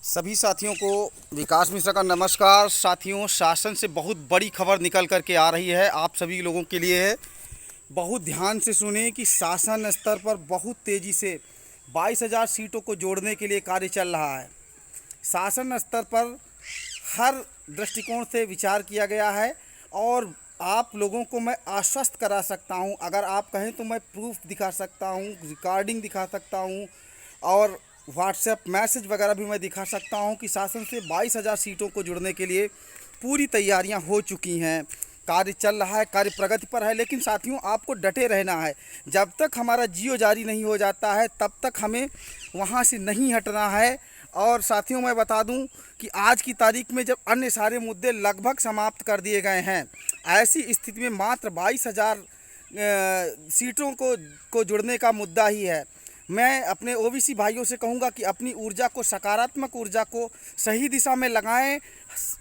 सभी साथियों को विकास मिश्रा का नमस्कार। साथियों, शासन से बहुत बड़ी खबर निकल कर के आ रही है, आप सभी लोगों के लिए है। बहुत ध्यान से सुने कि शासन स्तर पर बहुत तेज़ी से 22,000 सीटों को जोड़ने के लिए कार्य चल रहा है। शासन स्तर पर हर दृष्टिकोण से विचार किया गया है और आप लोगों को मैं आश्वस्त करा सकता हूं, अगर आप कहें तो मैं प्रूफ दिखा सकता हूं, रिकॉर्डिंग दिखा सकता हूं और व्हाट्सएप मैसेज वगैरह भी मैं दिखा सकता हूं कि शासन से 22,000 सीटों को जुड़ने के लिए पूरी तैयारियां हो चुकी हैं। कार्य चल रहा है, कार्य प्रगति पर है। लेकिन साथियों, आपको डटे रहना है। जब तक हमारा जियो जारी नहीं हो जाता है तब तक हमें वहां से नहीं हटना है। और साथियों, मैं बता दूं कि आज की तारीख में जब अन्य सारे मुद्दे लगभग समाप्त कर दिए गए हैं, ऐसी स्थिति में मात्र 22,000 सीटों को जुड़ने का मुद्दा ही है। मैं अपने ओबीसी भाइयों से कहूँगा कि अपनी ऊर्जा को, सकारात्मक ऊर्जा को सही दिशा में लगाएं।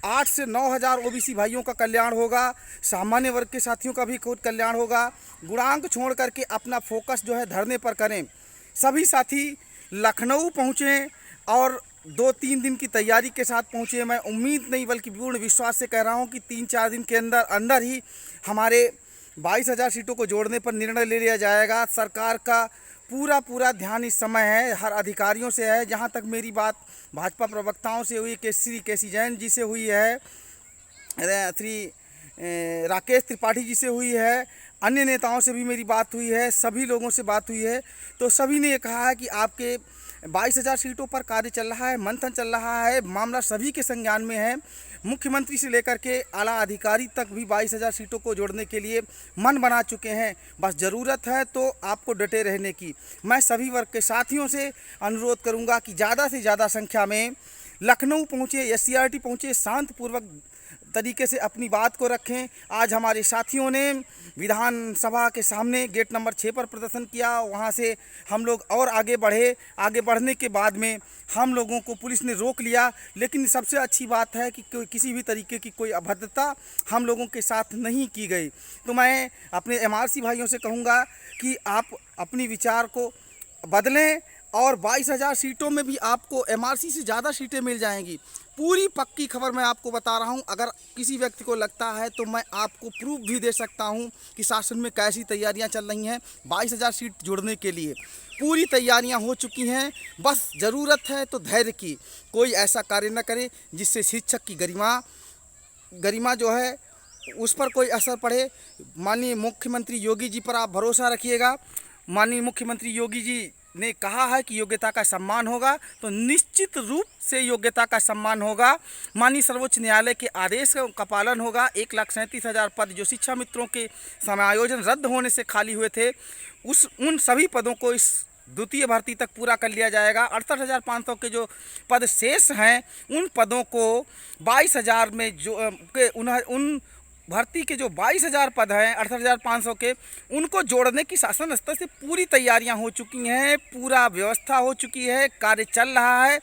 8 से 9,000 ओबीसी भाइयों का कल्याण होगा, सामान्य वर्ग के साथियों का भी खुद कल्याण होगा। गुणांक छोड़ करके अपना फोकस जो है धरने पर करें। सभी साथी लखनऊ पहुँचें और 2-3 दिन की तैयारी के साथ पहुँचे। मैं उम्मीद नहीं बल्कि पूर्ण विश्वास से कह रहा हूँ कि 3-4 दिन के अंदर अंदर ही हमारे 22,000 सीटों को जोड़ने पर निर्णय ले लिया जाएगा। सरकार का पूरा ध्यान इस समय है, हर अधिकारियों से है। जहाँ तक मेरी बात भाजपा प्रवक्ताओं से हुई, केसी जैन जी से हुई है, श्री राकेश त्रिपाठी जी से हुई है, अन्य नेताओं से भी मेरी बात हुई है, सभी लोगों से बात हुई है, तो सभी ने कहा है कि आपके 22,000 सीटों पर कार्य चल रहा है, मंथन चल रहा है, मामला सभी के संज्ञान में है। मुख्यमंत्री से लेकर के आला अधिकारी तक भी 22,000 सीटों को जोड़ने के लिए मन बना चुके हैं। बस ज़रूरत है तो आपको डटे रहने की। मैं सभी वर्ग के साथियों से अनुरोध करूंगा कि ज़्यादा से ज़्यादा संख्या में लखनऊ पहुँचे, SCRT पहुँचे, शांतपूर्वक तरीके से अपनी बात को रखें। आज हमारे साथियों ने विधानसभा के सामने गेट नंबर 6 पर प्रदर्शन किया, वहां से हम लोग और आगे बढ़े। आगे बढ़ने के बाद में हम लोगों को पुलिस ने रोक लिया, लेकिन सबसे अच्छी बात है कि किसी भी तरीके की कोई अभद्रता हम लोगों के साथ नहीं की गई। तो मैं अपने MRC भाइयों से कहूँगा कि आप अपनी विचार को बदलें और 22,000 सीटों में भी आपको MRC से ज़्यादा सीटें मिल जाएंगी। पूरी पक्की खबर मैं आपको बता रहा हूं। अगर किसी व्यक्ति को लगता है तो मैं आपको प्रूफ भी दे सकता हूं कि शासन में कैसी तैयारियां चल रही हैं। 22,000 सीट जुड़ने के लिए पूरी तैयारियां हो चुकी हैं। बस ज़रूरत है तो धैर्य की। कोई ऐसा कार्य न करे जिससे शिक्षक की गरिमा जो है उस पर कोई असर पड़े। माननीय मुख्यमंत्री योगी जी पर आप भरोसा रखिएगा। माननीय मुख्यमंत्री योगी जी ने कहा है कि योग्यता का सम्मान होगा, तो निश्चित रूप से योग्यता का सम्मान होगा। माननीय सर्वोच्च न्यायालय के आदेश का पालन होगा। 1,37,000 पद जो शिक्षा मित्रों के समायोजन रद्द होने से खाली हुए थे, उन सभी पदों को इस द्वितीय भर्ती तक पूरा कर लिया जाएगा। 68,500 के जो पद शेष हैं, उन पदों को 22,000 में जो उन भर्ती के जो 22,000 पद हैं 68,500 के, उनको जोड़ने की शासन स्तर से पूरी तैयारियां हो चुकी हैं, पूरा व्यवस्था हो चुकी है, कार्य चल रहा है।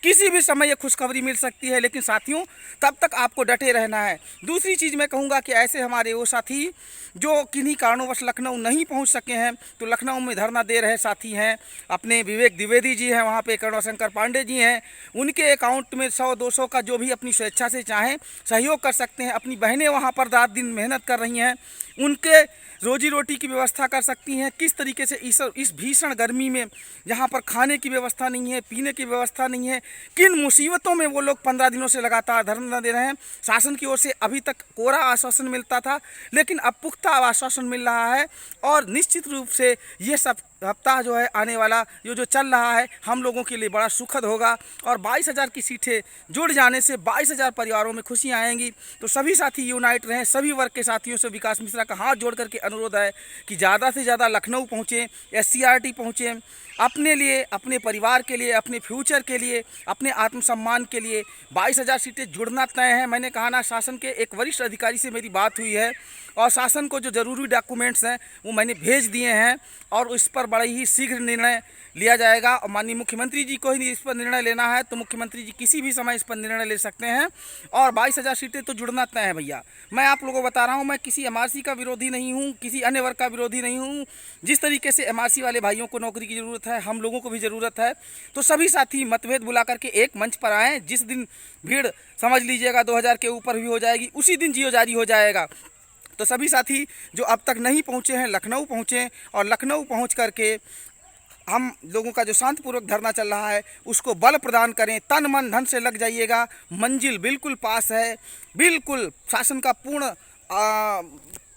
किसी भी समय ये खुशखबरी मिल सकती है, लेकिन साथियों तब तक आपको डटे रहना है। दूसरी चीज़ मैं कहूँगा कि ऐसे हमारे वो साथी जो किन्हीं कारणों लखनऊ नहीं पहुँच सके हैं, तो लखनऊ में धरना दे रहे साथी हैं। अपने विवेक द्विवेदी जी हैं, वहाँ पे करुणाशंकर पांडे जी हैं, उनके अकाउंट में 100-200 का जो भी अपनी स्वेच्छा से चाहें सहयोग कर सकते हैं। अपनी बहनें वहाँ पर रात दिन मेहनत कर रही हैं, उनके रोजी रोटी की व्यवस्था कर सकती हैं। किस तरीके से इस भीषण गर्मी में जहाँ पर खाने की व्यवस्था नहीं है, पीने की व्यवस्था नहीं है, किन मुसीबतों में वो लोग 15 दिनों से लगातार धरना दे रहे हैं। शासन की ओर से अभी तक कोरा आश्वासन मिलता था, लेकिन अब पुख्ता आश्वासन मिल रहा है और निश्चित रूप से ये सब हफ्ता जो है आने वाला जो चल रहा है हम लोगों के लिए बड़ा सुखद होगा। और 22,000 की सीटें जुड़ जाने से 22,000 परिवारों में खुशियाँ आएंगी। तो सभी साथी यूनाइट रहें। सभी वर्ग के साथियों से विकास मिश्रा का हाथ जोड़ करके अनुरोध है कि ज़्यादा से ज़्यादा लखनऊ पहुँचें, SCRT पहुँचें। अपने लिए, अपने परिवार के लिए, अपने फ्यूचर के लिए, अपने आत्मसम्मान के लिए 22,000 सीटें जुड़ना तय है। मैंने कहा ना, शासन के एक वरिष्ठ अधिकारी से मेरी बात हुई है और शासन को जो ज़रूरी डॉक्यूमेंट्स हैं वो मैंने भेज दिए हैं और इस पर बड़े ही शीघ्र निर्णय लिया जाएगा। और माननीय मुख्यमंत्री जी को ही इस पर निर्णय लेना है तो मुख्यमंत्री जी किसी भी समय इस पर निर्णय ले सकते हैं। और 22,000 सीटें तो जुड़ना तय है भैया। मैं आप लोगों को बता रहा हूँ, मैं किसी एमआरसी का विरोधी नहीं हूँ, किसी अन्य वर्ग का विरोधी नहीं हूँ। जिस तरीके से एमआरसी वाले भाइयों को नौकरी की ज़रूरत है, हम लोगों को भी ज़रूरत है। तो सभी साथी मतभेद बुला करके एक मंच पर आएँ। जिस दिन भीड़ समझ लीजिएगा 2000 के ऊपर भी हो जाएगी, उसी दिन जियो जारी हो जाएगा। तो सभी साथी जो अब तक नहीं पहुँचे हैं, लखनऊ पहुँचें और लखनऊ पहुँच करके हम लोगों का जो शांतिपूर्वक धरना चल रहा है उसको बल प्रदान करें। तन मन धन से लग जाइएगा, मंजिल बिल्कुल पास है। बिल्कुल शासन का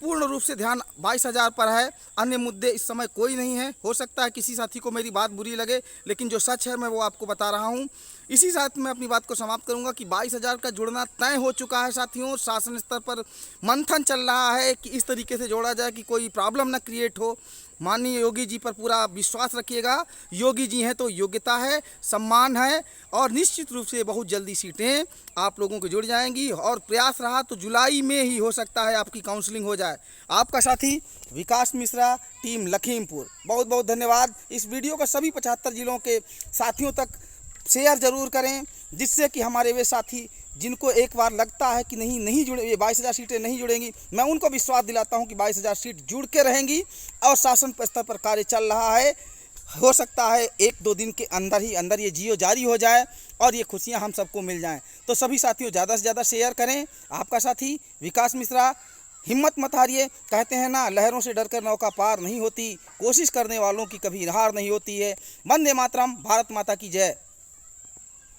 पूर्ण रूप से ध्यान 22,000 पर है। अन्य मुद्दे इस समय कोई नहीं है। हो सकता है किसी साथी को मेरी बात बुरी लगे, लेकिन जो सच है मैं वो आपको बता रहा हूँ। इसी साथ मैं अपनी बात को समाप्त करूंगा कि 22,000 का जुड़ना तय हो चुका है साथियों। शासन स्तर पर मंथन चल रहा है कि इस तरीके से जोड़ा जाए कि कोई प्रॉब्लम ना क्रिएट हो। माननीय योगी जी पर पूरा विश्वास रखिएगा। योगी जी हैं तो योग्यता है, सम्मान है और निश्चित रूप से बहुत जल्दी सीटें आप लोगों को जुड़ जाएंगी। और प्रयास रहा तो जुलाई में ही हो सकता है आपकी काउंसलिंग हो जाए। आपका साथी विकास मिश्रा, टीम लखीमपुर। बहुत बहुत धन्यवाद। इस वीडियो को सभी 75 जिलों के साथियों तक शेयर ज़रूर करें, जिससे कि हमारे वे साथी जिनको एक बार लगता है कि नहीं जुड़े, ये 22,000 सीटें नहीं जुड़ेंगी, मैं उनको विश्वास दिलाता हूं कि 22,000 सीट जुड़ के रहेंगी। और शासन स्तर पर कार्य चल रहा है। हो सकता है 1-2 दिन के अंदर ये जियो जारी हो जाए और ये खुशियां हम सबको मिल जाएं। तो सभी साथियों ज़्यादा से ज़्यादा शेयर करें। आपका साथी विकास मिश्रा। हिम्मत मत हारिए। कहते हैं ना, लहरों से डरकर नौका पार नहीं होती, कोशिश करने वालों की कभी हार नहीं होती है। वंदे मातरम। भारत माता की जय।